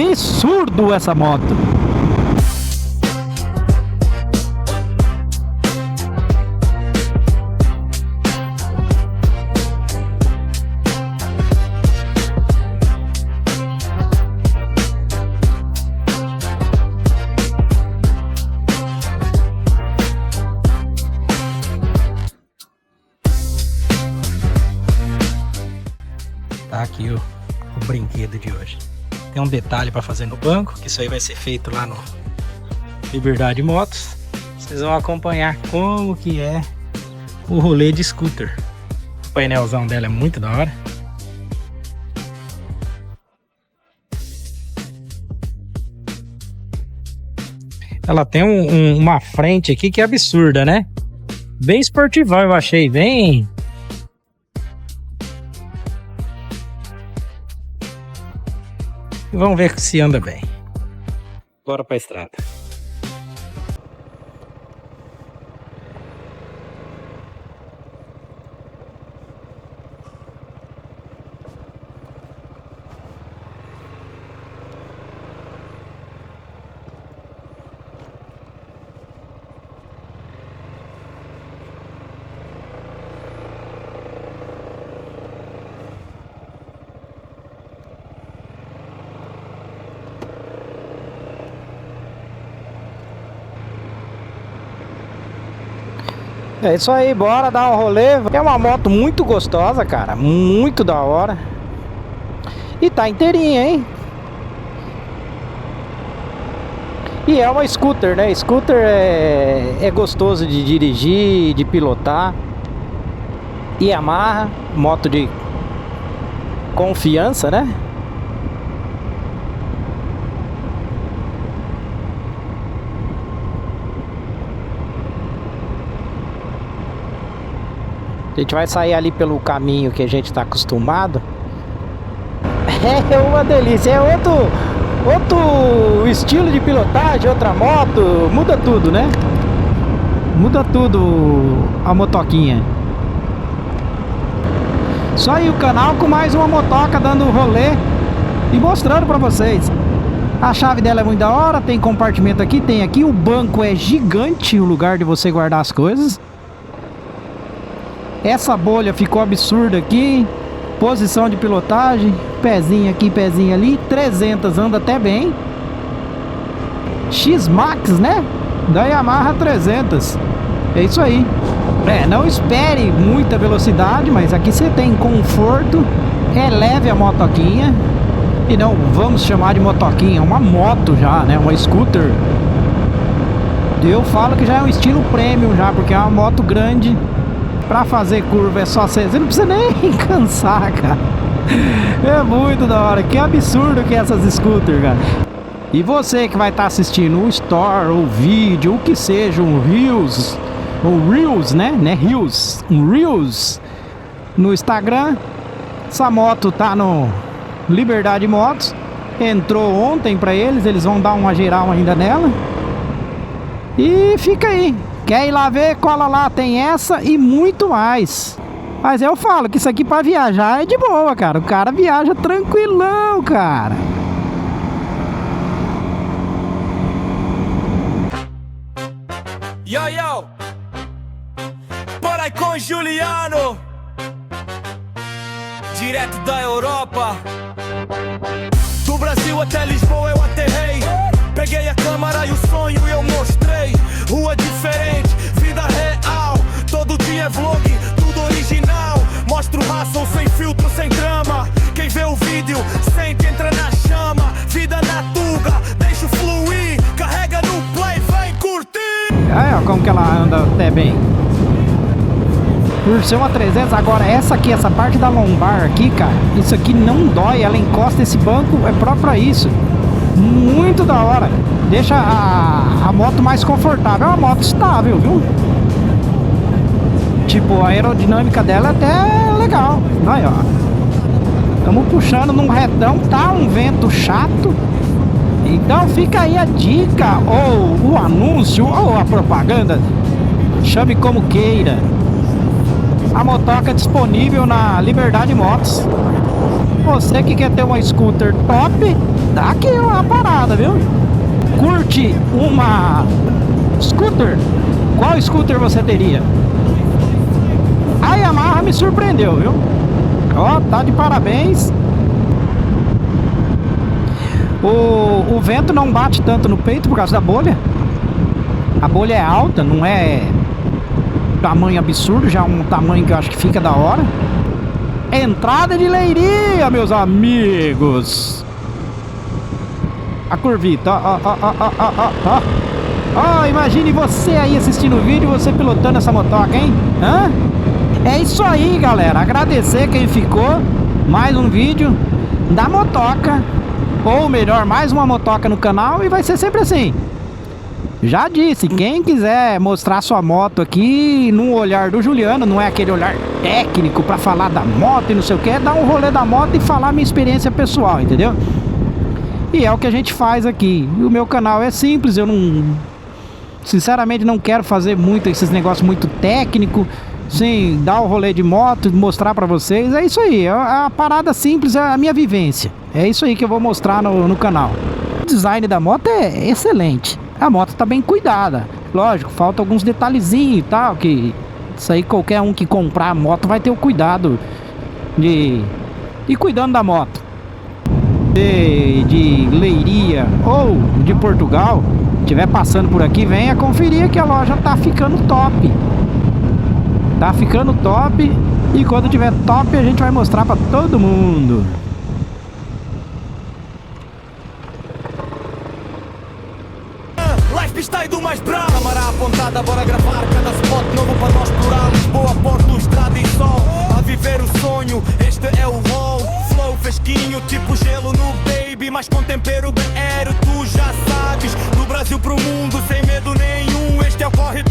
absurdo essa moto. Tá aqui o brinquedo de hoje. Tem um detalhe para fazer no banco, que isso aí vai ser feito lá no Liberdade Motos. Vocês vão acompanhar como que é o rolê de scooter. O painelzão dela é muito da hora. Ela tem uma frente aqui que é absurda, né? Bem esportivão, eu achei, bem... Vamos ver se anda bem. Bora pra estrada. É isso aí, bora dar um rolê. É uma moto muito gostosa, cara, muito da hora. E tá inteirinha, hein? E é uma scooter, né? Scooter é gostoso de dirigir, de pilotar. Yamaha, moto de confiança, né? A gente vai sair ali pelo caminho que a gente está acostumado. É uma delícia, é outro estilo de pilotagem, outra moto, muda tudo, né? Muda tudo a motoquinha. Só aí o canal com mais uma motoca dando rolê e mostrando pra vocês. A chave dela é muito da hora, tem compartimento aqui, tem aqui, o banco é gigante, o lugar de você guardar as coisas. Essa bolha ficou absurda aqui. Posição de pilotagem. Pezinho aqui, pezinho ali. 300 anda até bem. X-Max, né? Da Yamaha 300. É isso aí. Não espere muita velocidade, mas aqui você tem conforto. É leve a motoquinha. E não vamos chamar de motoquinha, é uma moto já, né? Uma scooter. Eu falo que já é um estilo premium já, porque é uma moto grande. Pra fazer curva é só você não precisa nem cansar, cara. É muito da hora. Que absurdo que é essas scooters, cara. E você que vai estar assistindo o Store, ou vídeo, o que seja, um Reels, ou Reels, né? Reels, um Reels no Instagram. Essa moto tá no Liberdade Motos. Entrou ontem pra eles vão dar uma geral ainda nela. E fica aí. Quer ir lá ver? Cola lá, tem essa e muito mais. Mas eu falo que isso aqui pra viajar é de boa, cara. O cara viaja tranquilão, cara. Yo, yo! Bora aí com Juliano, direto da Europa. Do Brasil até Lisboa eu aterrei. Peguei a câmera e o sonho eu mostrei. Rua diferente, vida real. Todo dia é vlog, tudo original. Mostro ração sem filtro, sem drama. Quem vê o vídeo sente, entra na chama. Vida na tuga, deixa fluir. Carrega no play, vem curtir. Aí, ó, como que ela anda até bem. Por ser uma 300, agora essa aqui, essa parte da lombar aqui, cara, isso aqui não dói, ela encosta esse banco, é próprio pra isso. Muito da hora. Deixa a moto mais confortável. É uma moto estável, viu? Tipo, a aerodinâmica dela é até legal. Aí, ó. Estamos puxando num retão, tá um vento chato. Então fica aí a dica, ou o anúncio, ou a propaganda. Chame como queira. A motoca é disponível na Liberdade Motos. Você que quer ter uma scooter top, aqui é uma parada, viu? Curte uma scooter? Qual scooter você teria? A Yamaha me surpreendeu, viu? Ó, tá de parabéns. O vento não bate tanto no peito por causa da bolha. A bolha é alta, não é tamanho absurdo, já é um tamanho que eu acho que fica da hora. Entrada de Leiria, meus amigos. A curvita, ó, imagine você aí assistindo o vídeo, você pilotando essa motoca, hein? Hã? É isso aí, galera. Agradecer quem ficou. Mais um vídeo da motoca. Ou melhor, mais uma motoca no canal. E vai ser sempre assim. Já disse, quem quiser mostrar sua moto aqui no olhar do Juliano, não é aquele olhar técnico pra falar da moto e não sei o que, é dar um rolê da moto e falar minha experiência pessoal, entendeu? E é o que a gente faz aqui. E o meu canal é simples, eu não... Sinceramente não quero fazer muito esses negócios muito técnicos. Sim, dar o rolê de moto, mostrar pra vocês. É isso aí, é a parada simples, é a minha vivência. É isso aí que eu vou mostrar no canal. O design da moto é excelente. A moto tá bem cuidada. Lógico, falta alguns detalhezinhos e tal, que isso aí qualquer um que comprar a moto vai ter o cuidado de ir cuidando da moto. De Leiria ou de Portugal, estiver passando por aqui, venha conferir que a loja tá ficando top. Tá ficando top. E quando tiver top a gente vai mostrar pra todo mundo. Lifestyle do mais bravo. Câmara apontada, bora gravar cada spot novo para nós explorar. Lisboa, Porto, estrada e sol. A viver o sonho, este é o roll. Flow fresquinho, tipo gelo no baby. Mas com tempero BR, tu já sabes. Do Brasil pro mundo, sem medo nenhum. Este é o corre